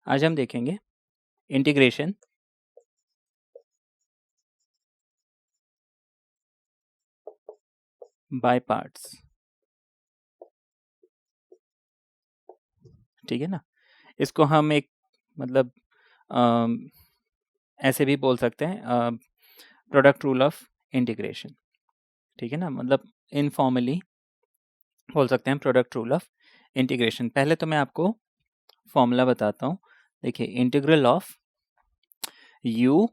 आज हम देखेंगे इंटीग्रेशन बाय पार्ट्स। ठीक है ना, इसको हम एक मतलब अम, ऐसे भी बोल सकते हैं प्रोडक्ट रूल ऑफ इंटीग्रेशन। ठीक है ना, मतलब इनफॉर्मली बोल सकते हैं प्रोडक्ट रूल ऑफ इंटीग्रेशन। पहले तो मैं आपको फॉर्मूला बताता हूँ। देखिए, integral of u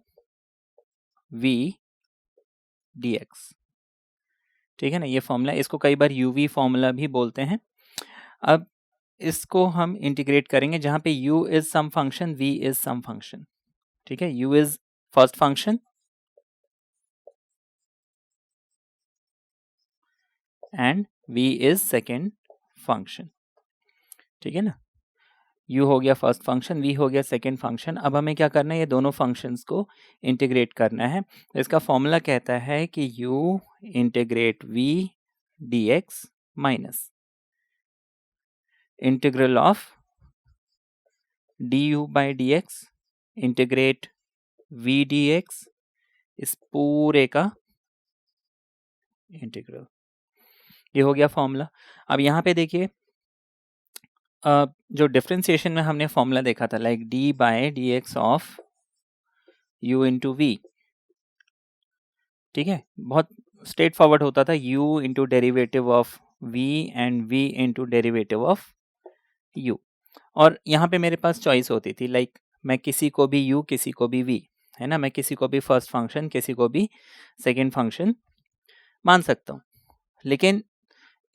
v dx। ठीक है ना, ये फॉर्मूला, इसको कई बार uv फॉर्मूला भी बोलते हैं। अब इसको हम इंटीग्रेट करेंगे जहां पे u is some function, v is some function. ठीक है, u is first function and v is second function. ठीक है ना, u हो गया फर्स्ट फंक्शन, v हो गया सेकेंड फंक्शन। अब हमें क्या करना है, ये दोनों फंक्शंस को इंटीग्रेट करना है। तो इसका फॉर्मूला कहता है कि u integrate v dx minus integral of du by dx integrate v dx, इस पूरे का इंटीग्रल। ये हो गया फॉर्मूला। अब यहाँ पे देखिए, जो डिफरेंशिएशन में हमने फॉर्मूला देखा था, like d by d x of u into v. ठीक है, बहुत स्ट्रेट फॉरवर्ड होता था, u into derivative of v and v into derivative of u। और यहाँ पे मेरे पास चॉइस होती थी, लाइक मैं किसी को भी u किसी को भी v, है ना, मैं किसी को भी फर्स्ट फंक्शन किसी को भी सेकेंड फंक्शन मान सकता हूँ। लेकिन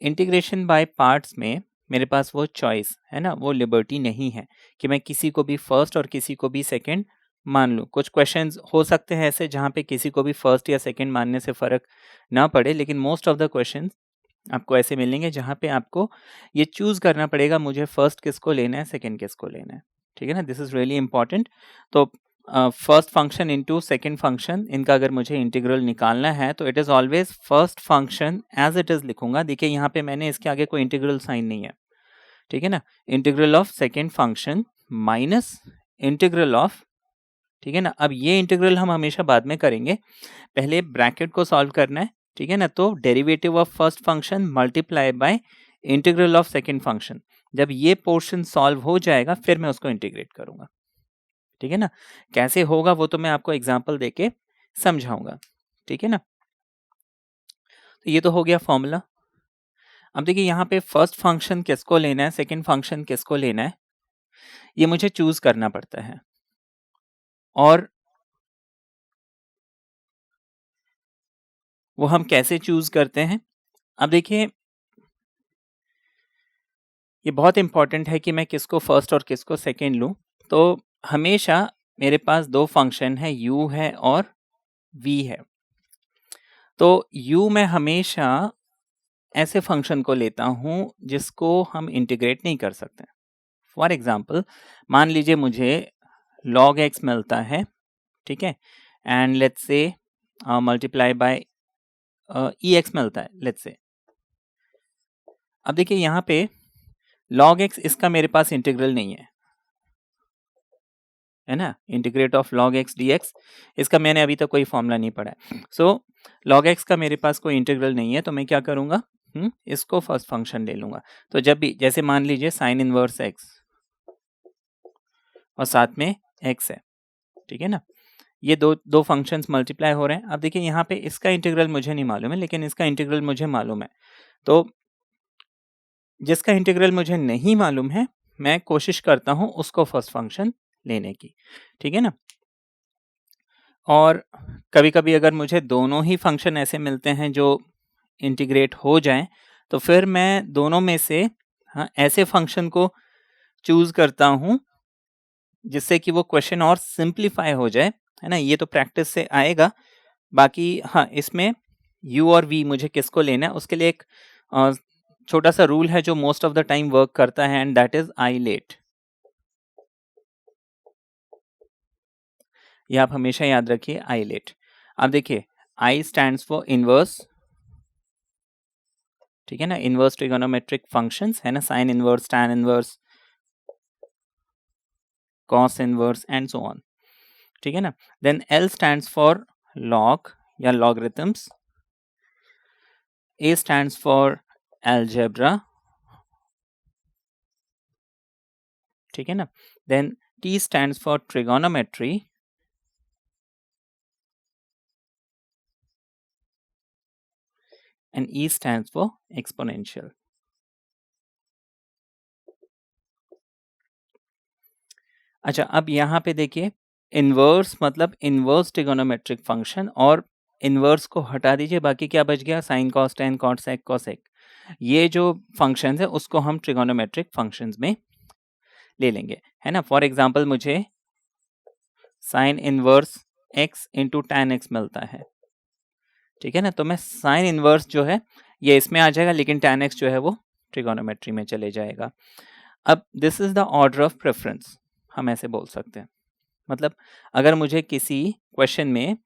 इंटीग्रेशन बाय पार्ट्स में मेरे पास वो चॉइस है ना, वो लिबर्टी नहीं है कि मैं किसी को भी फर्स्ट और किसी को भी सेकंड मान लूँ। कुछ क्वेश्चंस हो सकते हैं ऐसे जहाँ पे किसी को भी फर्स्ट या सेकंड मानने से फ़र्क ना पड़े, लेकिन मोस्ट ऑफ द क्वेश्चंस आपको ऐसे मिलेंगे जहाँ पे आपको ये चूज़ करना पड़ेगा, मुझे फर्स्ट किसको लेना है, सेकेंड किसको लेना है। ठीक है ना, दिस इज़ रियली इंपॉर्टेंट। तो first function into second function, इनका अगर मुझे इंटीग्रल निकालना है तो it is always first function as it is लिखूंगा। देखिए यहाँ पे मैंने इसके आगे कोई इंटीग्रल साइन नहीं है। ठीक है ना, integral of second function minus integral of. ठीक है ना, अब ये इंटीग्रल हम हमेशा बाद में करेंगे, पहले ब्रैकेट को सॉल्व करना है। ठीक है ना, तो derivative of first function multiply by integral of second function. जब ये पोर्शन सॉल्व हो जाएगा फिर मैं उसको इंटीग्रेट करूंगा। ठीक है ना, कैसे होगा वो तो मैं आपको एग्जांपल देके समझाऊंगा। ठीक है ना, तो ये तो हो गया फॉर्मूला। अब देखिए यहाँ पे फर्स्ट फंक्शन किसको लेना है, सेकंड फंक्शन किसको लेना है, ये मुझे चूज करना पड़ता है। और वो हम कैसे चूज करते हैं, अब देखिए ये बहुत इंपॉर्टेंट है कि मैं किसको फर्स्ट और किसको सेकंड लूं। तो हमेशा मेरे पास दो फंक्शन है, u है और v है। तो u में हमेशा ऐसे फंक्शन को लेता हूं जिसको हम इंटीग्रेट नहीं कर सकते। फॉर एग्जाम्पल, मान लीजिए मुझे log x मिलता है, ठीक है, and let's say multiply by E x मिलता है, लेट्स से। अब देखिए यहाँ पे log x, इसका मेरे पास इंटीग्रल नहीं है ना, integrate of log x dx, इसका मैंने अभी तक कोई फॉर्मूला नहीं पढ़ा है। सो log x का मेरे पास कोई इंटीग्रल नहीं है, तो मैं क्या करूंगा, इसको फर्स्ट फंक्शन ले लूंगा। तो जब भी, जैसे मान लीजिए साइन इनवर्स x और साथ में x है, ठीक है ना, ये दो दो फंक्शंस मल्टीप्लाई हो रहे हैं। अब देखिए यहाँ पे इसका इंटीग्रल मुझे नहीं मालूम है, लेकिन इसका इंटीग्रल मुझे मालूम है। तो जिसका इंटीग्रल मुझे नहीं मालूम है, मैं कोशिश करता हूं उसको फर्स्ट फंक्शन लेने की। ठीक है ना, और कभी कभी अगर मुझे दोनों ही फंक्शन ऐसे मिलते हैं जो इंटीग्रेट हो जाएं, तो फिर मैं दोनों में से ऐसे फंक्शन को चूज करता हूं जिससे कि वो क्वेश्चन और सिंप्लीफाई हो जाए, है ना। ये तो प्रैक्टिस से आएगा। बाकी इसमें u और v मुझे किसको लेना है, उसके लिए एक छोटा सा रूल है जो most of the time work करता है, and that is I let. ये आप हमेशा याद रखिए, आई लेट। अब देखिए, आई स्टैंड्स फॉर इनवर्स, ठीक है ना, इनवर्स ट्रिगोनोमेट्रिक फंक्शंस, है ना, sine inverse, tan inverse, cos inverse and so on, ठीक है ना। Then L stands for log या logarithms, A stands for algebra, ठीक है ना। Then T stands for trigonometry, and E stands for exponential. अच्छा, अब यहाँ पे देखिए इनवर्स मतलब इनवर्स ट्रिगोनोमेट्रिक फंक्शन, और इनवर्स को हटा दीजिए, बाकी क्या बच गया, sine cos tan cot sec cosec. ये जो फंक्शंस है उसको हम ट्रिगोनोमेट्रिक फंक्शंस में ले लेंगे, है ना। फॉर एग्जांपल मुझे sine inverse x into tan x मिलता है, ठीक है ना। तो मैं साइन इनवर्स जो है ये इसमें आ जाएगा, लेकिन टैन एक्स जो है वो ट्रिगोनोमेट्री में चले जाएगा। अब this is the order of preference, हम ऐसे बोल सकते हैं। मतलब अगर मुझे किसी क्वेश्चन में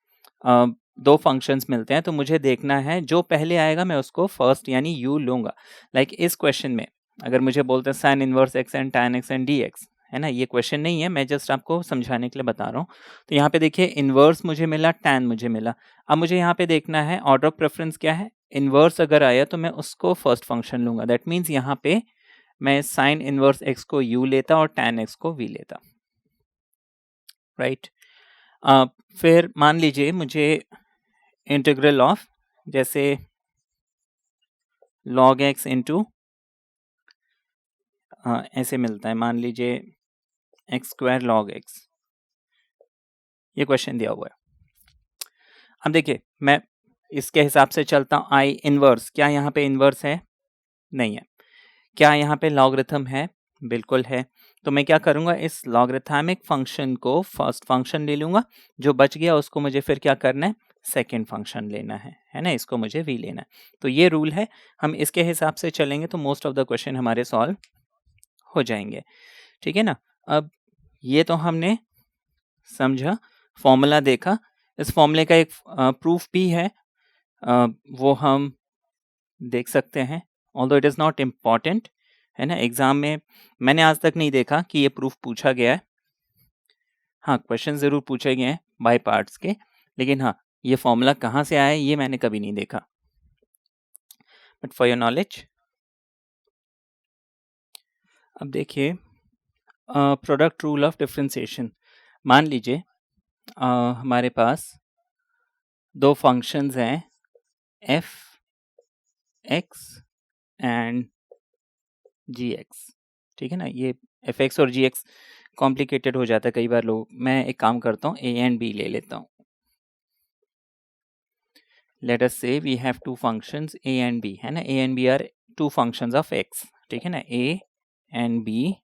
दो फंक्शंस मिलते हैं तो मुझे देखना है जो पहले आएगा मैं उसको फर्स्ट यानी यू लूंगा। लाइक इस क्वेश्चन में अगर मुझे बोलते हैं sine inverse x and tan x and d x, है ना, ये क्वेश्चन नहीं है, मैं जस्ट आपको समझाने के लिए बता रहा हूँ। तो यहाँ पे देखिए इनवर्स मुझे मिला, टैन मुझे मिला। अब मुझे यहाँ पे देखना है ऑर्डर ऑफ प्रेफरेंस क्या है। इनवर्स अगर आया तो मैं उसको फर्स्ट फंक्शन लूंगा, दैट मीन्स यहाँ पे मैं साइन इनवर्स एक्स को यू लेता और टैन एक्स को वी लेता, राइट। फिर मान लीजिए मुझे इंटीग्रल ऑफ जैसे log x इंटू ऐसे मिलता है, मान लीजिए एक्स स्क्वायर log x, ये क्वेश्चन दिया हुआ है। अब देखिए मैं इसके हिसाब से चलता हूँ। आई इनवर्स, क्या यहाँ पे इनवर्स है? नहीं है। क्या यहाँ पे लॉगरिथम है? बिल्कुल है। तो मैं क्या करूँगा, इस लॉगरिथमिक फंक्शन को फर्स्ट फंक्शन ले लूँगा, जो बच गया उसको मुझे फिर क्या करना है, सेकेंड फंक्शन लेना है ना, इसको मुझे वी लेना है। तो ये रूल है, हम इसके हिसाब से चलेंगे तो मोस्ट ऑफ द क्वेश्चन हमारे सॉल्व हो जाएंगे, ठीक है ना। अब ये तो हमने समझा, फॉर्मूला देखा, इस फॉर्मूले का एक प्रूफ भी है, वो हम देख सकते हैं, although it is not important, है ना। एग्जाम में मैंने आज तक नहीं देखा कि ये प्रूफ पूछा गया है। हाँ, क्वेश्चन ज़रूर पूछे गए हैं बाय पार्ट्स के, लेकिन हाँ ये फॉर्मूला कहाँ से आया है ये मैंने कभी नहीं देखा, बट फॉर योर नॉलेज। अब देखिए प्रोडक्ट रूल ऑफ डिफरेंशिएशन, मान लीजिए हमारे पास दो फंक्शंस हैं f x and g x, ठीक है ना। ये एफ एक्स और जी एक्स कॉम्प्लिकेटेड हो जाता है कई बार लोग, मैं एक काम करता हूँ ए एंड बी ले लेता हूँ। Let us say we have two functions A and B, है ना, A and B are two functions of x, ठीक है ना, ए एंड बी,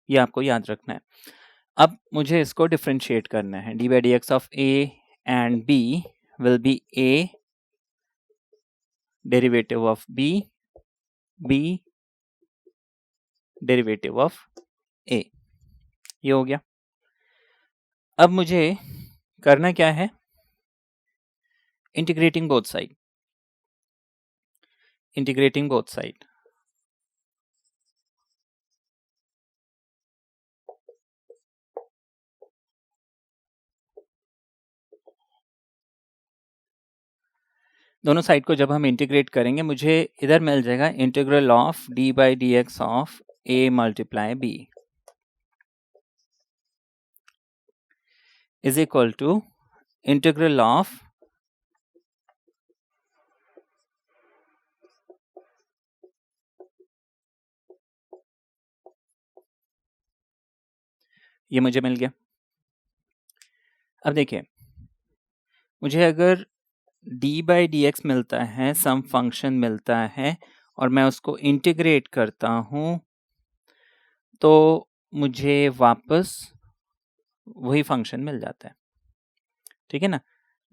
ये आपको याद रखना है। अब मुझे इसको डिफरेंशिएट करना है, d by d x of a and b will be a derivative of b, b derivative of a, ये हो गया। अब मुझे करना क्या है, integrating both side, integrating both side. दोनों साइड को जब हम इंटीग्रेट करेंगे मुझे इधर मिल जाएगा integral of d by d x of a multiply b is equal to integral of ये मुझे मिल गया। अब देखिए मुझे अगर डी बाई डी एक्स मिलता है, सम फंक्शन मिलता है और मैं उसको इंटीग्रेट करता हूं तो मुझे वापस वही फंक्शन मिल जाता है, ठीक है ना।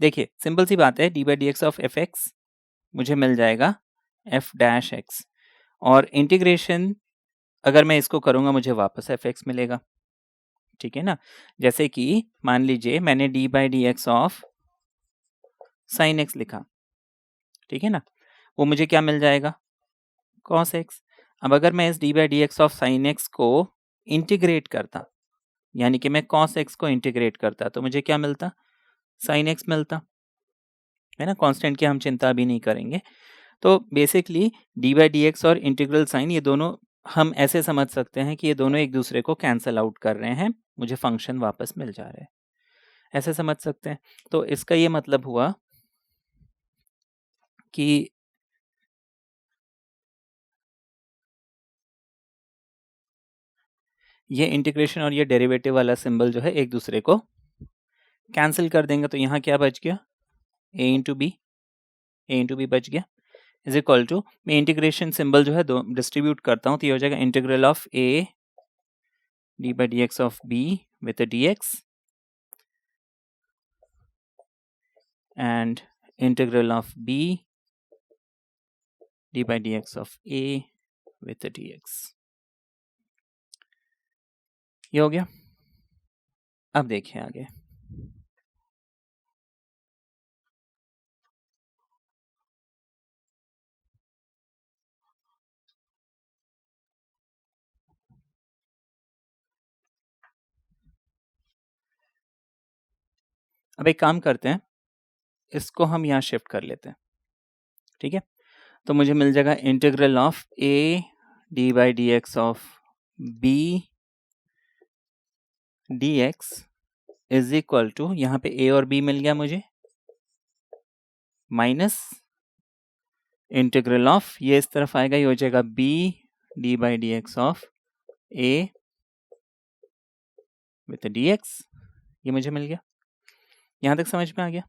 देखिए सिंपल सी बात है, d by d x of F x मुझे मिल जाएगा एफ डैश एक्स, और इंटीग्रेशन अगर मैं इसको करूंगा मुझे वापस एफ एक्स मिलेगा, ठीक है ना। जैसे कि मान लीजिए मैंने D by d x of sine x लिखा, ठीक है ना, वो मुझे क्या मिल जाएगा, कॉस एक्स। अब अगर मैं इस D by d x of sine x को इंटीग्रेट करता, यानी कि मैं कॉस एक्स को इंटीग्रेट करता, तो मुझे क्या मिलता? साइन एक्स मिलता, है ना। कांस्टेंट की हम चिंता भी नहीं करेंगे। तो basically D by d x और इंटीग्रल साइन, ये दोनों हम ऐसे समझ सकते हैं कि ये दोनों एक दूसरे को कैंसल आउट कर रहे हैं, मुझे फंक्शन वापस मिल जा रहे हैं, ऐसे समझ सकते हैं। तो इसका ये मतलब हुआ कि ये इंटीग्रेशन और ये डेरिवेटिव वाला सिंबल जो है एक दूसरे को कैंसिल कर देंगे। तो यहाँ क्या बच गया? ए इंटू बी बच गया, इज इक्वल टू, मैं इंटीग्रेशन सिंबल जो है दो डिस्ट्रीब्यूट करता हूँ, तो ये हो जाएगा integral of A d by d x of B with d x and integral of b d by dx of a with the dx। ये हो गया। अब देखिए आगे, अब एक काम करते हैं, इसको हम यहाँ शिफ्ट कर लेते हैं, ठीक है। तो मुझे मिल जाएगा integral of A d by d x of B d x is equal to, यहाँ पे ए और बी मिल गया मुझे, माइनस इंटीग्रल ऑफ, ये इस तरफ आएगा, ये हो जाएगा B d by d x of A with d x, ये मुझे मिल गया। यहाँ तक समझ में आ गया?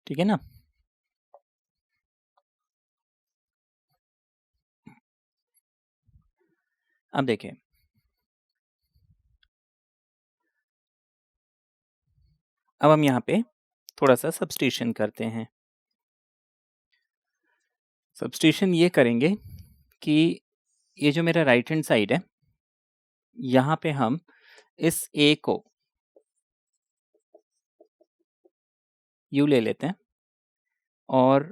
ठीक है ना। अब देखिए, अब हम यहाँ पे थोड़ा सा सब्स्टिट्यूशन करते हैं। सब्स्टिट्यूशन ये करेंगे कि ये जो मेरा राइट हैंड साइड है, यहाँ पे हम इस a को u ले लेते हैं और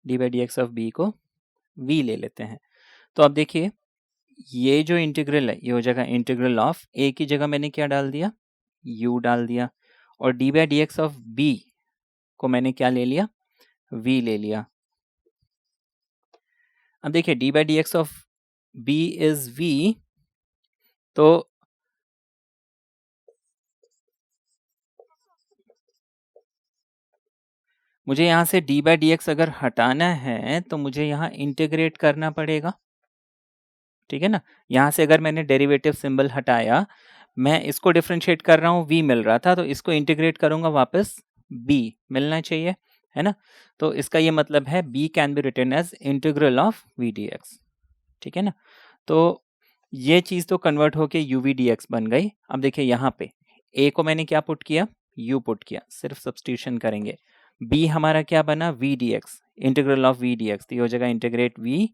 d by d x of b को v ले लेते हैं। तो अब देखिए, ये जो इंटीग्रल है ये हो जाएगा इंटीग्रल ऑफ a की जगह मैंने क्या डाल दिया? u डाल दिया, और d by d x of b को मैंने क्या ले लिया? v ले लिया। अब देखिए, D by d x of b is v, तो मुझे यहाँ से डी बाई डी एक्स अगर हटाना है तो मुझे यहाँ इंटीग्रेट करना पड़ेगा, ठीक है ना। यहाँ से अगर मैंने डेरिवेटिव सिंबल हटाया, मैं इसको डिफरेंशिएट कर रहा हूँ, v मिल रहा था, तो इसको इंटीग्रेट करूंगा वापस b मिलना चाहिए, है ना। तो इसका ये मतलब है b can be written as integral of v dx, ठीक है ना। तो ये चीज तो कन्वर्ट होके u v dx बन गई। अब देखिए यहाँ पे a को मैंने क्या पुट किया? u पुट किया, सिर्फ सब्स्टिट्यूशन करेंगे। b हमारा क्या बना? v dx, integral of v dx, तो ये हो जाएगा integrate v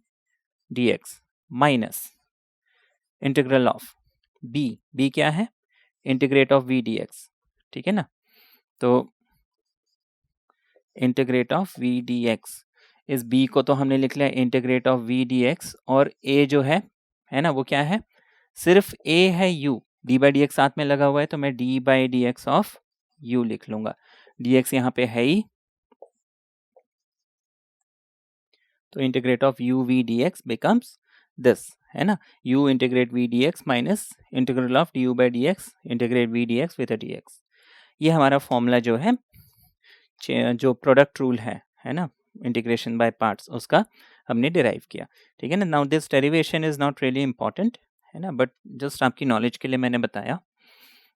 dx minus integral of b क्या है? इंटीग्रेट ऑफ v dx, ठीक है ना। तो इंटीग्रेट ऑफ v dx, इस b को तो हमने लिख लिया इंटीग्रेट ऑफ v dx, और a जो है ना, वो क्या है? सिर्फ a है u, d by d x साथ में लगा हुआ है, तो मैं d by d x of u लिख लूंगा। dx यहाँ पे है ही, तो integrate of u v dx becomes this, है ना, u integrate v dx minus integral of du by dx integrate v dx with dx। ये हमारा फॉर्मूला जो है, जो प्रोडक्ट रूल है ना, इंटीग्रेशन बाय पार्ट्स, उसका हमने डिराइव किया, ठीक है ना। Now this derivation is not really important, है ना, बट जस्ट आपकी नॉलेज के लिए मैंने बताया।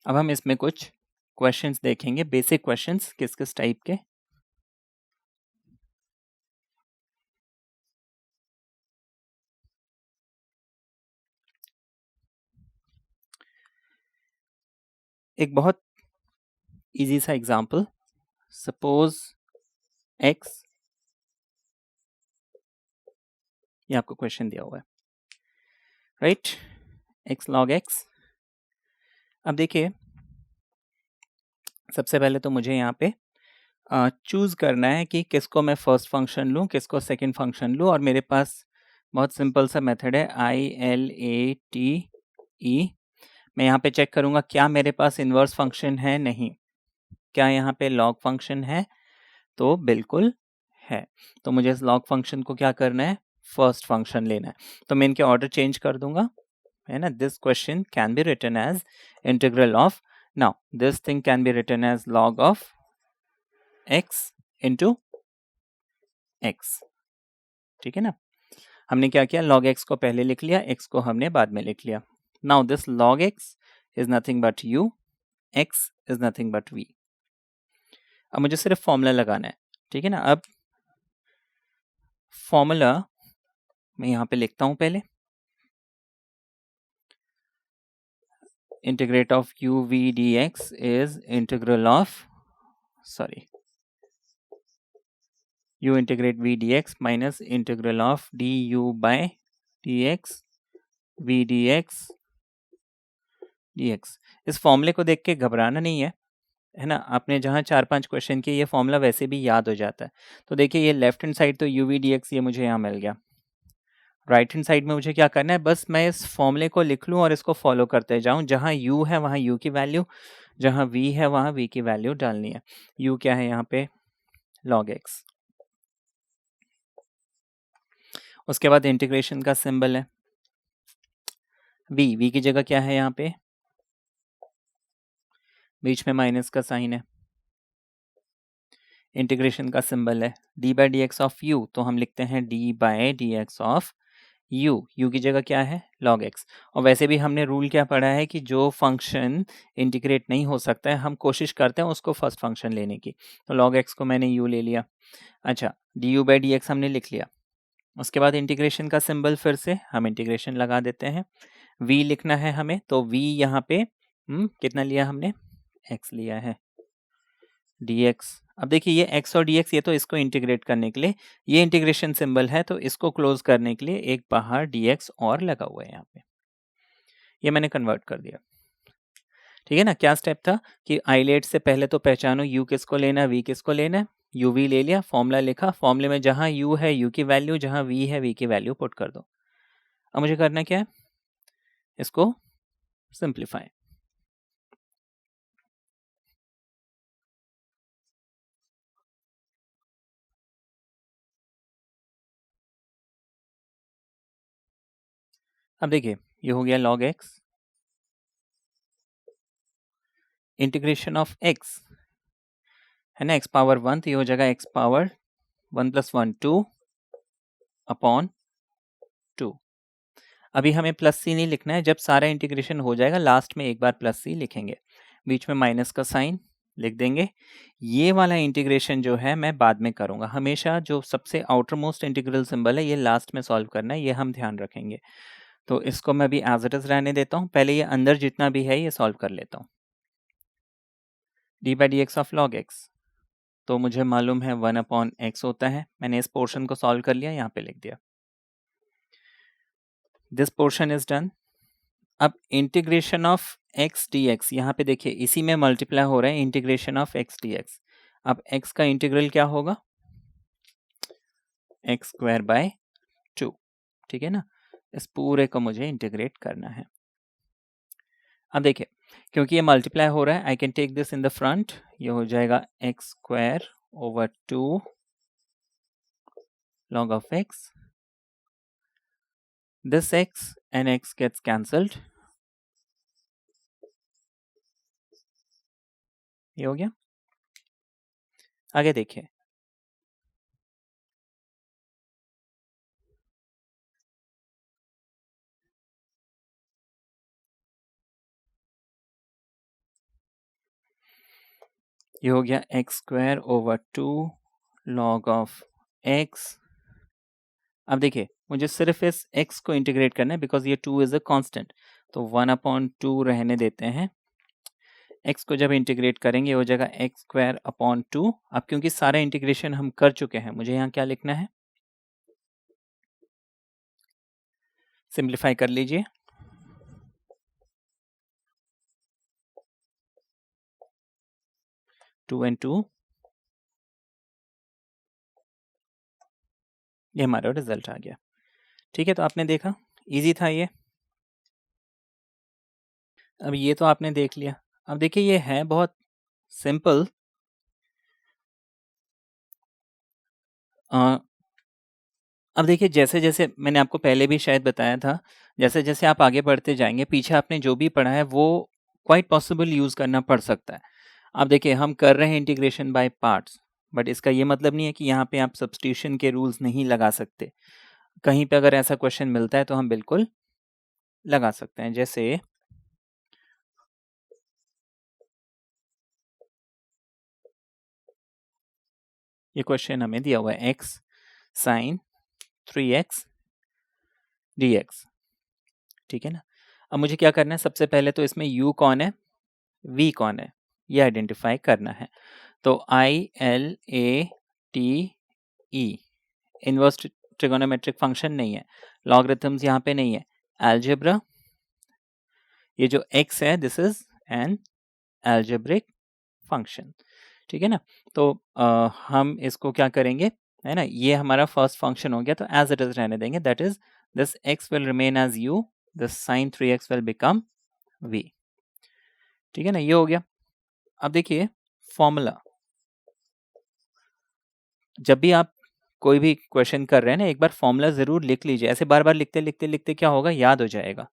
अब हम इसमें कुछ क्वेश्चंस देखेंगे, बेसिक क्वेश्चंस, किस किस टाइप के। एक बहुत इजी सा एग्जांपल, सपोज x, ये आपको क्वेश्चन दिया हुआ है, राइट, x log x। अब देखिए, सबसे पहले तो मुझे यहाँ पे चूज़ करना है कि किसको मैं फर्स्ट फंक्शन लूँ, किसको सेकंड फंक्शन लूँ, और मेरे पास बहुत सिंपल सा मेथड है ILATE। मैं यहाँ पे चेक करूँगा क्या मेरे पास इन्वर्स फंक्शन है, नहीं। क्या यहाँ पे लॉग फंक्शन है, तो बिल्कुल है। तो मुझे इस लॉग फंक्शन को क्या करना है, फर्स्ट फंक्शन लेना है। तो मैं इनके ऑर्डर चेंज कर दूंगा, है ना। This question can be written as integral of, now this thing can be written as log of x into x, ठीक है ना। हमने क्या किया, log x को पहले लिख लिया, x को हमने बाद में लिख लिया। Now this log x is nothing but u, x is nothing but v। अब मुझे सिर्फ फॉर्मूला लगाना है, ठीक है ना। अब फॉर्मूला मैं यहां पे लिखता हूं पहले, integrate of u v dx is integral of, sorry, u integrate v dx minus integral of du by dx v dx dx। इस फॉर्मूले को देख के घबराना नहीं है ना। आपने जहाँ 4-5 क्वेश्चन किए, ये फॉर्मूला वैसे भी याद हो जाता है। तो देखिए ये लेफ्ट हैंड साइड तो u v dx ये मुझे यहाँ मिल गया, राइट हैंड साइड में मुझे क्या करना है, बस मैं इस फॉर्मूले को लिख लूँ और इसको फॉलो करते जाऊँ। जहाँ u है वहाँ u की वैल्यू, जहाँ v है वहाँ v की वैल्यू डालनी है। u क्या है यहाँ पे, log x। उसके बाद इंटीग्रेशन का सिंबल है v की जगह क्या है, यहाँ पे बीच में माइनस का साइन है। इंटीग्रेशन का सिंबल है d by d x of u, तो हम लिखते हैं d by d x of u की जगह क्या है, log x। और वैसे भी हमने रूल क्या पढ़ा है कि जो फंक्शन इंटीग्रेट नहीं हो सकता है, हम कोशिश करते हैं उसको फर्स्ट फंक्शन लेने की। तो log x को मैंने u ले लिया। अच्छा, du बाई डी एक्स हमने लिख लिया। उसके बाद इंटीग्रेशन का सिंबल फिर से हम इंटीग्रेशन लगा देते हैं। v लिखना है हमें, तो v यहाँ पे कितना लिया हमने, x लिया है, dx। अब देखिए ये x और dx, ये तो इसको इंटीग्रेट करने के लिए, ये इंटीग्रेशन सिंबल है, तो इसको क्लोज करने के लिए एक बाहर dx और लगा हुआ है यहाँ पे, ये मैंने कन्वर्ट कर दिया, ठीक है ना। क्या स्टेप था कि आइलेट से पहले तो पहचानो u किसको लेना है, v किसको लेना है। u v ले लिया, फॉर्मूला लिखा, फॉर्मूले में जहां u है u की वैल्यू, जहां v है v की वैल्यू पुट कर दो। अब मुझे करना क्या है, इसको सिंप्लीफाई। अब देखिए ये हो गया log x, integration of x है ना, x पावर 1, तो ये हो जाएगा x पावर 1 + 1 2 अपॉन 2। अभी हमें प्लस सी नहीं लिखना है, जब सारा इंटीग्रेशन हो जाएगा लास्ट में एक बार प्लस सी लिखेंगे, बीच में माइनस का साइन लिख देंगे। ये वाला इंटीग्रेशन जो है मैं बाद में करूंगा, हमेशा जो सबसे आउटर मोस्ट इंटीग्रल सिंबल है ये लास्ट में सॉल्व करना है, ये हम ध्यान रखेंगे। तो इसको मैं अभी एज इट इज रहने देता हूँ, पहले ये अंदर जितना भी है ये सॉल्व कर लेता हूँ। D by d x of log x, तो मुझे मालूम है 1/x होता है, मैंने इस पोर्शन को सॉल्व कर लिया, यहाँ पे लिख दिया। This portion is done. अब इंटीग्रेशन ऑफ x dx, यहाँ पे देखिए इसी में मल्टीप्लाई हो रहा है, इंटीग्रेशन ऑफ x dx। अब x का इंटीग्रल क्या होगा, x² / 2, ठीक है ना। इस पूरे को मुझे इंटीग्रेट करना है। अब देखिए क्योंकि ये मल्टीप्लाई हो रहा है, I can take this in the front, ये हो जाएगा x² / 2 log of x, this x and x gets cancelled, ये हो गया। आगे देखिए, ये हो गया x² / 2 log of x। अब देखिए मुझे सिर्फ इस x को इंटीग्रेट करना है, बिकॉज ये 2 इज अ कांस्टेंट, तो 1/2 रहने देते हैं। x को जब इंटीग्रेट करेंगे हो जाएगा x² / 2। अब क्योंकि सारा इंटीग्रेशन हम कर चुके हैं, मुझे यहाँ क्या लिखना है, सिंप्लीफाई कर लीजिए। टू एंड टू ये हमारा रिजल्ट आ गया। ठीक है, तो आपने देखा इजी था ये। अब ये तो आपने देख लिया। अब देखिए ये है बहुत सिंपल। अब देखिए जैसे जैसे मैंने आपको पहले भी शायद बताया था, जैसे जैसे आप आगे बढ़ते जाएंगे पीछे आपने जो भी पढ़ा है वो क्वाइट पॉसिबल यूज करना पड़ सकता है। अब देखिए हम कर रहे हैं इंटीग्रेशन बाय पार्ट्स, बट इसका ये मतलब नहीं है कि यहाँ पे आप सब्स्टिट्यूशन के रूल्स नहीं लगा सकते। कहीं पे अगर ऐसा क्वेश्चन मिलता है तो हम बिल्कुल लगा सकते हैं। जैसे ये क्वेश्चन हमें दिया हुआ है x साइन 3x dx, ठीक है ना। अब मुझे क्या करना है, सबसे पहले तो इसमें u कौन है, v कौन है, ये आइडेंटिफाई करना है। तो ILATE इनवर्स ट्रिगोनोमेट्रिक फंक्शन नहीं है, लॉगरिथम्स यहाँ पे नहीं है, अलजेब्रा, ये जो x है this is an algebraic function, ठीक है ना। तो हम इसको क्या करेंगे, है ना, ये हमारा फर्स्ट फंक्शन हो गया तो एज इट इज रहने देंगे, that is this x will remain as u, this sin 3x will become v, ठीक है ना, ये हो गया। अब देखिए फॉर्मूला, जब भी आप कोई भी क्वेश्चन कर रहे हैं ना एक बार फॉर्मूला जरूर लिख लीजिए, ऐसे बार बार लिखते लिखते लिखते क्या होगा, याद हो जाएगा।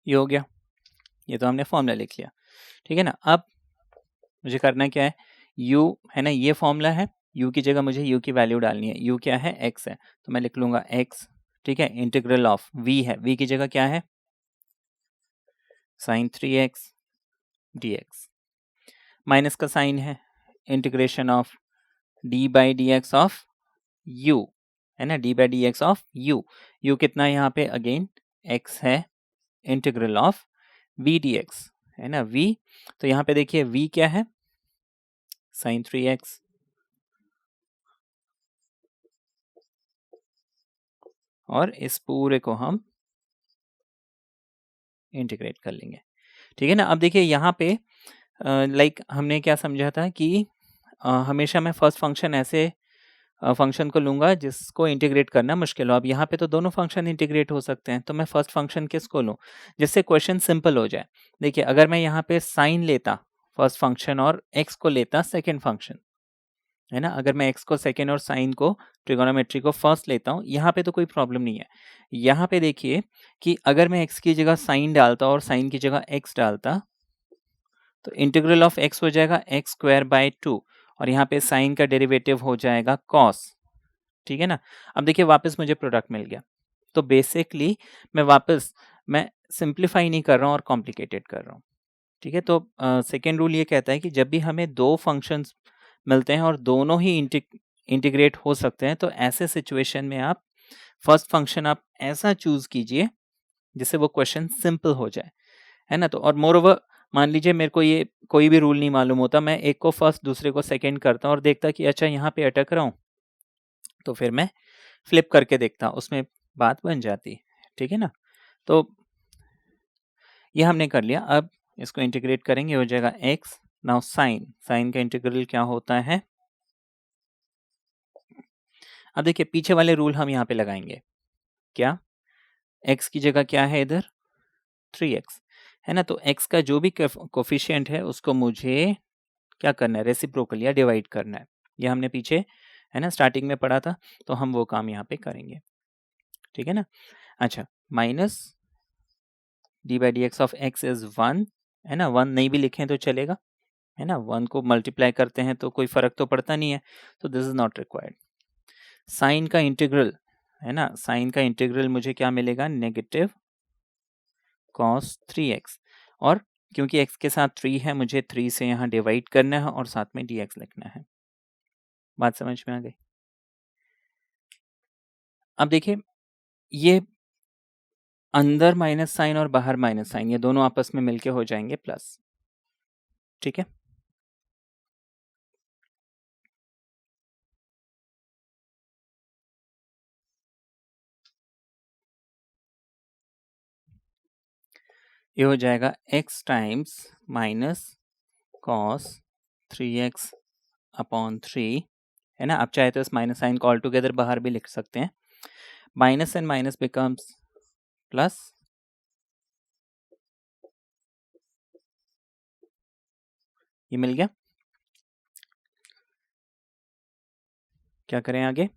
ये हो गया, ये तो हमने फॉर्मूला लिख लिया, ठीक है ना। अब मुझे करना क्या है, u है ना, ये फॉर्मूला है, u की जगह मुझे u की वैल्यू डालनी है, u क्या है, x है, तो मैं लिख लूंगा x, ठीक है, इंटीग्रल ऑफ v है, v की जगह क्या है, साइन 3x dx, माइनस का साइन है, integration of d by d x of u, है ना, d by d x of u कितना है यहाँ पे, अगेन x है, इंटीग्रल ऑफ v dx, है ना v, तो यहाँ पे देखिए v क्या है, साइन 3x, और इस पूरे को हम इंटीग्रेट कर लेंगे, ठीक है ना। अब देखिए यहाँ पे लाइक हमने क्या समझा था कि हमेशा मैं फर्स्ट फंक्शन ऐसे फंक्शन को लूंगा जिसको इंटीग्रेट करना मुश्किल हो। अब यहाँ पे तो दोनों फंक्शन इंटीग्रेट हो सकते हैं, तो मैं फर्स्ट फंक्शन किसको लूँ जिससे क्वेश्चन सिंपल हो जाए। देखिए अगर मैं यहाँ पे साइन लेता फर्स्ट फंक्शन और एक्स को लेता सेकेंड फंक्शन, है ना, अगर मैं एक्स को सेकेंड और साइन को ट्रिगोनोमेट्री को फर्स्ट लेता हूँ, यहाँ पे तो कोई प्रॉब्लम नहीं है। यहाँ पे देखिए कि अगर मैं एक्स की जगह साइन डालता और साइन की जगह एक्स डालता तो इंटीग्रल ऑफ एक्स हो जाएगा एक्स स्क्वायर बाय 2, और यहाँ पे साइन का डेरिवेटिव हो जाएगा कॉस, ठीक है ना। अब देखिए वापस मुझे प्रोडक्ट मिल गया, तो बेसिकली मैं सिंप्लीफाई नहीं कर रहा हूँ और कॉम्प्लिकेटेड कर रहा हूँ, ठीक है। तो सेकेंड रूल ये कहता है कि जब भी हमें दो फंक्शंस मिलते हैं और दोनों ही इंटीग्रेट हो सकते हैं, तो ऐसे सिचुएशन में आप फर्स्ट फंक्शन आप ऐसा चूज कीजिए जिससे वो क्वेश्चन सिंपल हो जाए, है ना। तो और मोर ओवर मान लीजिए मेरे को ये कोई भी रूल नहीं मालूम होता, मैं एक को फर्स्ट दूसरे को सेकेंड करता हूँ और देखता कि अच्छा यहाँ पे अटक रहा हूँ, तो फिर मैं फ्लिप करके देखता हूँ, उसमें बात बन जाती, ठीक है ना। तो ये हमने कर लिया, अब इसको इंटीग्रेट करेंगे, हो जाएगा x, नाउ साइन, साइन का इंटीग्रल क्या होता है, अब देखिए पीछे वाले रूल हम यहाँ पे लगाएंगे, क्या, x की जगह क्या है इधर 3x, है ना, तो x का जो भी कोफिशिएंट है उसको मुझे क्या करना है, रेसिप्रोकल या डिवाइड करना है, ये हमने पीछे, है ना, स्टार्टिंग में पढ़ा था, तो हम वो काम यहाँ पे करेंगे, ठीक है ना। अच्छा, minus D by d x of x is 1, है ना, 1 नहीं भी लिखें तो चलेगा, है ना, 1 को मल्टीप्लाई करते हैं तो कोई फर्क तो पड़ता नहीं है, तो this is not required. Sine का इंटीग्रल, है ना, साइन का इंटीग्रल मुझे क्या मिलेगा, नेगेटिव कॉस 3x, और क्योंकि x के साथ 3 है मुझे 3 से यहाँ डिवाइड करना है और साथ में dx लिखना है, बात समझ में आ गई। अब देखिए ये अंदर माइनस साइन और बाहर माइनस साइन, ये दोनों आपस में मिलके हो जाएंगे प्लस, ठीक है। ये हो जाएगा x times minus cos 3x upon 3, है ना। आप चाहे तो इस माइनस साइन को ऑल टुगेदर बाहर भी लिख सकते हैं। Minus and minus becomes plus, ये मिल गया। क्या करें आगे?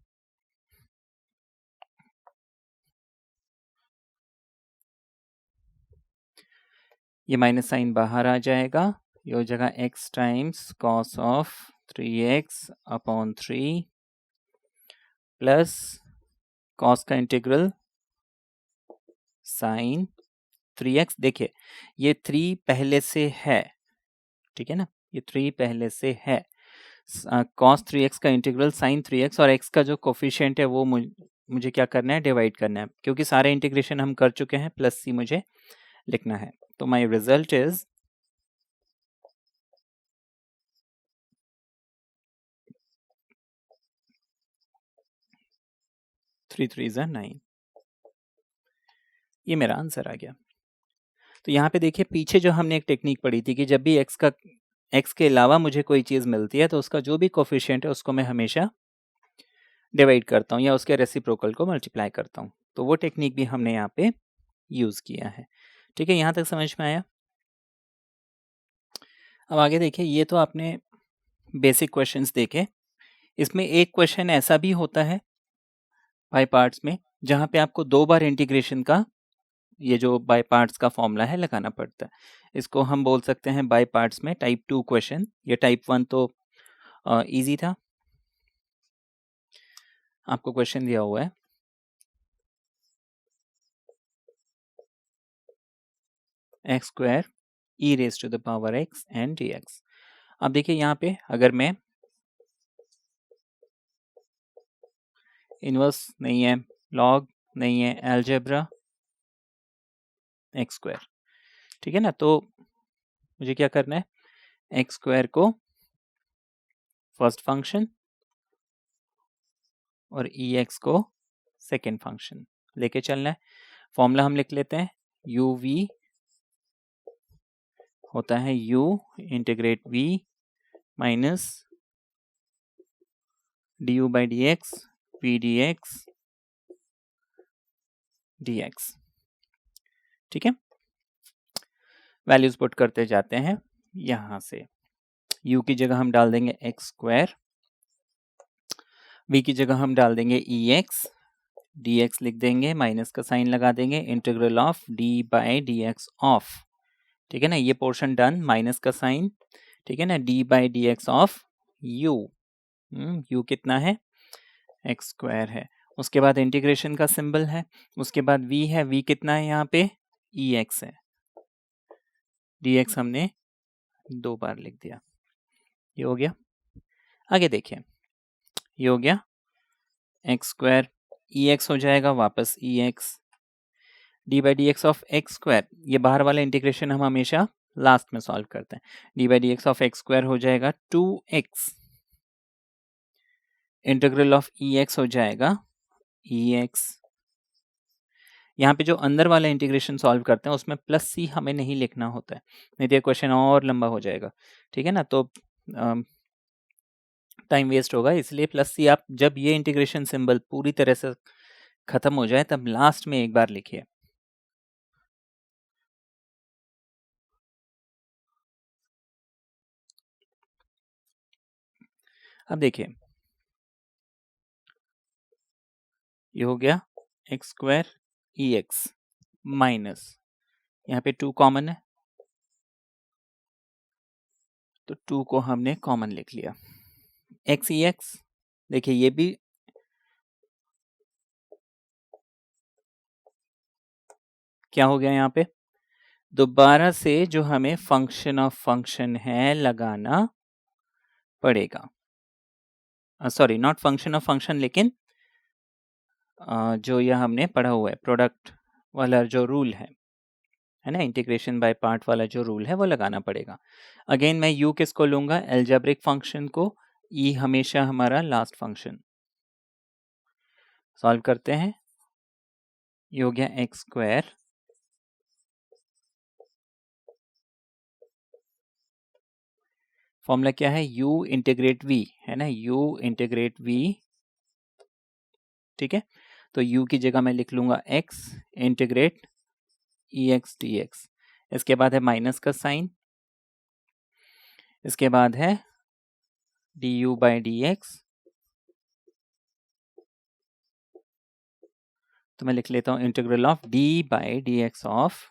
ये माइनस साइन बाहर आ जाएगा, ये हो जाएगा x times cos of 3x upon 3 plus cos का इंटीग्रल साइन 3x। देखिए ये 3 पहले से है, ठीक है ना, ये 3 पहले से है। कॉस 3x का इंटीग्रल साइन 3x, और x का जो कोफिशिएंट है वो मुझे क्या करना है, डिवाइड करना है। क्योंकि सारे इंटीग्रेशन हम कर चुके हैं, प्लस c मुझे लिखना है। तो माय रिजल्ट इज 3 3 9। ये मेरा आंसर आ गया। तो यहाँ पे देखिए पीछे जो हमने एक टेक्निक पढ़ी थी कि जब भी x के अलावा मुझे कोई चीज़ मिलती है तो उसका जो भी कोफिशिएंट है उसको मैं हमेशा डिवाइड करता हूँ या उसके रेसिप्रोकल को मल्टीप्लाई करता हूँ। तो वो टेक्निक भी हमने यहाँ पे यूज़ किया है। ठीक है, यहाँ तक समझ में आया। अब आगे देखिए, ये तो आपने बेसिक क्वेश्चंस देखे। इसमें एक क्वेश्चन ऐसा भी होता है बाय पार्ट्स में जहाँ पे आपको 2 बार इंटीग्रेशन का ये जो बाय पार्ट्स का फॉर्मूला है लगाना पड़ता है। इसको हम बोल सकते हैं बाय पार्ट्स में टाइप 2 क्वेश्चन। ये टाइप 1 तो इजी था। आपको क्वेश्चन दिया हुआ है x square e raise to the power x and d x. अब देखिए यहाँ पे अगर मैं इनवर्स नहीं है, लॉग नहीं है, अलजेब्रा, एक्स स्क्वायर, ठीक है ना। तो मुझे क्या करना है, एक्स स्क्वायर को फर्स्ट फंक्शन और ई एक्स को सेकेंड फंक्शन लेके चलना है। फॉर्मूला हम लिख लेते हैं, यू वी होता है u integrate v minus D you by d x P D x D x. ठीक है, वैल्यूज पुट करते जाते हैं। यहां से u की जगह हम डाल देंगे एक्स स्क्वायर, v की जगह हम डाल देंगे ई एक्स, डी एक्स लिख देंगे, माइनस का साइन लगा देंगे, integral of d by d x of, ठीक है ना, ये पोर्शन डन, माइनस का साइन, ठीक है ना, d by d x of u। u कितना है, एक्स स्क्वायर है। उसके बाद इंटीग्रेशन का सिंबल है, उसके बाद v है, v कितना है यहाँ पे, ई एक्स है, डी एक्स हमने 2 बार लिख दिया। ये हो गया। आगे देखिए, ये हो गया एक्स स्क्वायर, ई एक्स हो जाएगा वापस e x, d by d x of x square, ये बाहर वाला इंटीग्रेशन हम हमेशा लास्ट में सॉल्व करते हैं। D by d x of x square हो जाएगा 2x, integral of e x हो जाएगा ई एक्स। यहाँ पे जो अंदर वाला इंटीग्रेशन सॉल्व करते हैं उसमें प्लस सी हमें नहीं लिखना होता है, नहीं तो ये क्वेश्चन और लंबा हो जाएगा, ठीक है ना। तो टाइम वेस्ट होगा, इसलिए प्लस सी आप जब ये इंटीग्रेशन सिंबल पूरी तरह से खत्म हो जाए तब लास्ट में एक बार लिखिए। अब देखिए, ये हो गया एक्स स्क्वायर ई एक्स माइनस, यहाँ पे 2 कॉमन है तो 2 को हमने कॉमन लिख लिया, एक्स ई एक्स, देखिए ये भी क्या हो गया, यहाँ पे दोबारा से जो हमें फंक्शन ऑफ फंक्शन है लगाना पड़ेगा। Sorry, not function of function, लेकिन जो यह हमने पढ़ा हुआ है प्रोडक्ट वाला जो रूल है ना, इंटीग्रेशन बाय पार्ट वाला जो रूल है वो लगाना पड़ेगा। अगेन मैं u किसको लूंगा, एल्जेब्रिक फंक्शन को, e हमेशा हमारा लास्ट फंक्शन। सॉल्व करते हैं, ये हो गया एक्स स्क्वायर फॉर्मूला क्या है, u इंटीग्रेट v है ना, u इंटीग्रेट v, ठीक है। तो u की जगह मैं लिख लूंगा x इंटीग्रेट ex dx, इसके बाद है माइनस का साइन, इसके बाद है du बाई dx, तो मैं लिख लेता हूं integral of d by dx of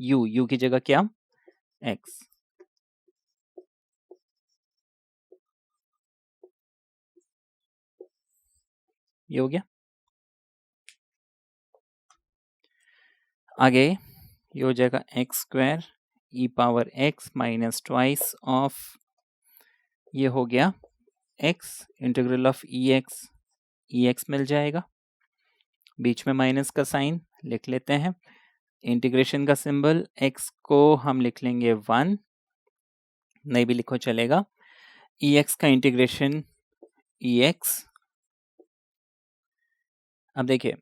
u की जगह क्या, x। ये हो गया। आगे ये हो जाएगा x square e power x minus twice of, ये हो गया x integral of e x मिल जाएगा, बीच में माइनस का साइन लिख लेते हैं, इंटीग्रेशन का सिंबल x को हम लिख लेंगे 1, नहीं भी लिखो चलेगा, एक्स का इंटीग्रेशन एक्स, अब देखिए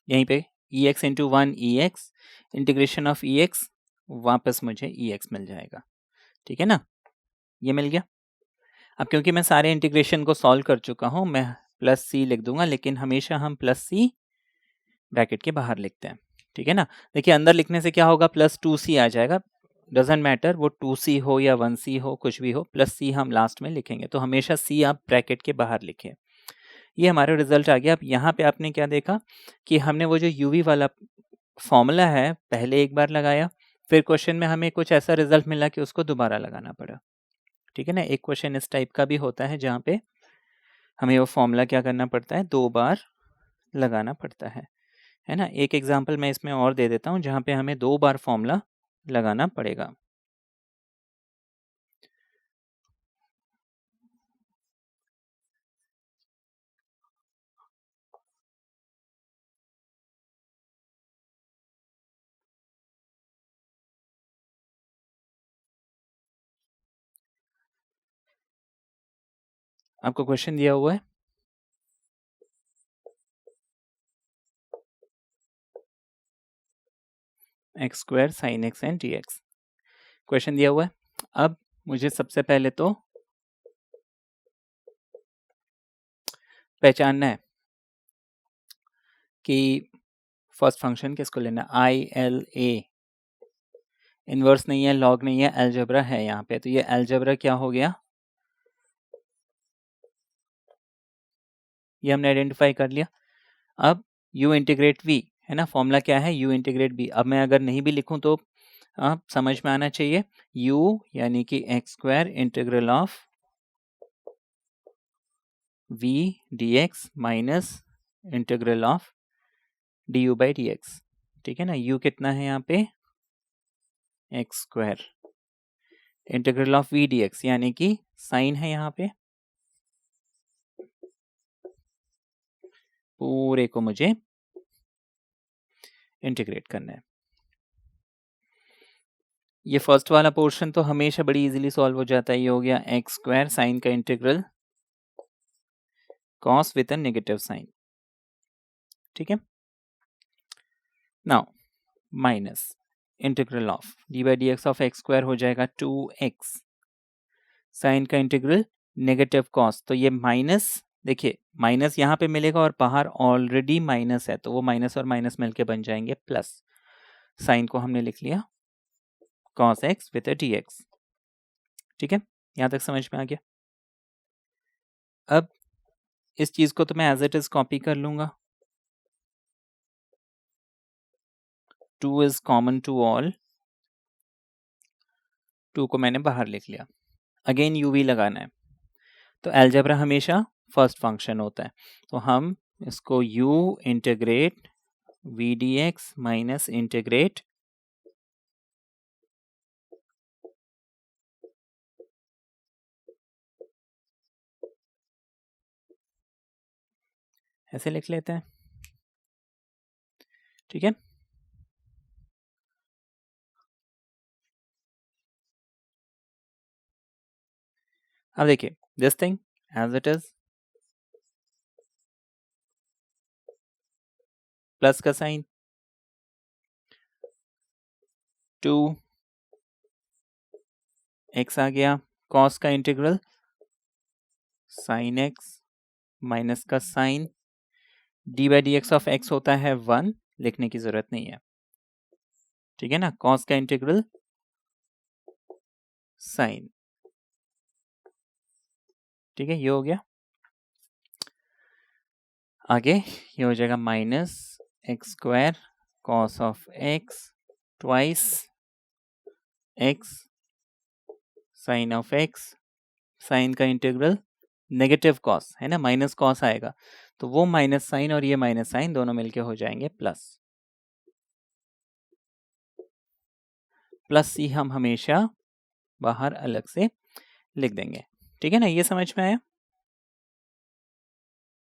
यहीं पे x into 1 x, integration of x, वापस मुझे एक्स मिल जाएगा, ठीक है ना, ये मिल गया। अब क्योंकि मैं सारे इंटीग्रेशन को सॉल्व कर चुका हूं, मैं प्लस सी लिख दूंगा, लेकिन हमेशा हम प्लस सी ब्रैकेट के बाहर लिखते हैं, ठीक है ना। देखिए अंदर लिखने से क्या होगा, प्लस 2c आ जाएगा, डजेंट मैटर वो 2c हो या 1c हो, कुछ भी हो, प्लस सी हम लास्ट में लिखेंगे, तो हमेशा सी आप ब्रैकेट के बाहर लिखें। ये हमारा रिजल्ट आ गया। अब यहाँ पे आपने क्या देखा कि हमने वो जो यूवी वाला फॉर्मूला है पहले एक बार लगाया, फिर क्वेश्चन में हमें कुछ ऐसा रिजल्ट मिला कि उसको दोबारा लगाना पड़ा, ठीक है ना। एक क्वेश्चन इस टाइप का भी होता है जहाँ पे हमें वो फॉर्मूला क्या करना पड़ता है, 2 बार लगाना पड़ता है ना। एक एग्जाम्पल मैं इसमें और दे देता हूँ जहाँ पे हमें 2 बार फॉर्मूला लगाना पड़ेगा। आपको क्वेश्चन दिया हुआ है, x square sine x and d x, question दिया हुआ है। अब मुझे सबसे पहले तो पहचानना है कि फर्स्ट फंक्शन किसको लेना, आई एल ए, इनवर्स नहीं है, लॉग नहीं है, अलजेब्रा है यहाँ पे, तो ये अलजेब्रा क्या हो गया, ये हमने आइडेंटिफाई कर लिया। अब u इंटीग्रेट v है ना, फॉर्मूला क्या है, u इंटीग्रेट v। अब मैं अगर नहीं भी लिखूं तो आप समझ में आना चाहिए, u यानी कि x square integral of v dx minus integral of du by dx, ठीक है ना। u कितना है यहाँ पे, x square integral of v dx यानी कि साइन है यहाँ पे, पूरे को मुझे इंटीग्रेट करना है। ये फर्स्ट वाला पोर्शन तो हमेशा बड़ी इजीली सॉल्व हो जाता है, ये हो गया एक्स स्क्वायर साइन का integral cos with a negative sine, ठीक है। Now minus integral of d by d x of x square हो जाएगा 2x, साइन का इंटीग्रल नेगेटिव कॉस, तो ये माइनस, देखिए माइनस यहाँ पे मिलेगा और बाहर ऑलरेडी माइनस है, तो वो माइनस और माइनस मिलके बन जाएंगे प्लस, साइन को हमने लिख लिया cos x with D x, ठीक है, यहाँ तक समझ में आ गया। अब इस चीज को तो मैं एज इट इज कॉपी कर लूंगा, 2 इज कॉमन टू ऑल, 2 को मैंने बाहर लिख लिया, अगेन यूवी लगाना है, तो अलजेब्रा हमेशा फर्स्ट फंक्शन होता है, तो हम इसको u integrate v d x minus integrate ऐसे लिख लेते हैं, ठीक है। अब देखिए this thing as it is, plus का साइन, 2 x आ गया कॉस का इंटीग्रल साइन एक्स माइनस का sine d by d x of x होता है 1, लिखने की जरूरत नहीं है, ठीक है ना। कॉस का इंटीग्रल साइन, ठीक है, ये हो गया। आगे ये हो जाएगा minus x square cos of x twice x sine of x, sine का इंटीग्रल नेगेटिव कॉस है ना, माइनस कॉस आएगा तो वो माइनस साइन और ये माइनस साइन दोनों मिलके हो जाएंगे प्लस। प्लस सी हम हमेशा बाहर अलग से लिख देंगे, ठीक है ना, ये समझ में आया।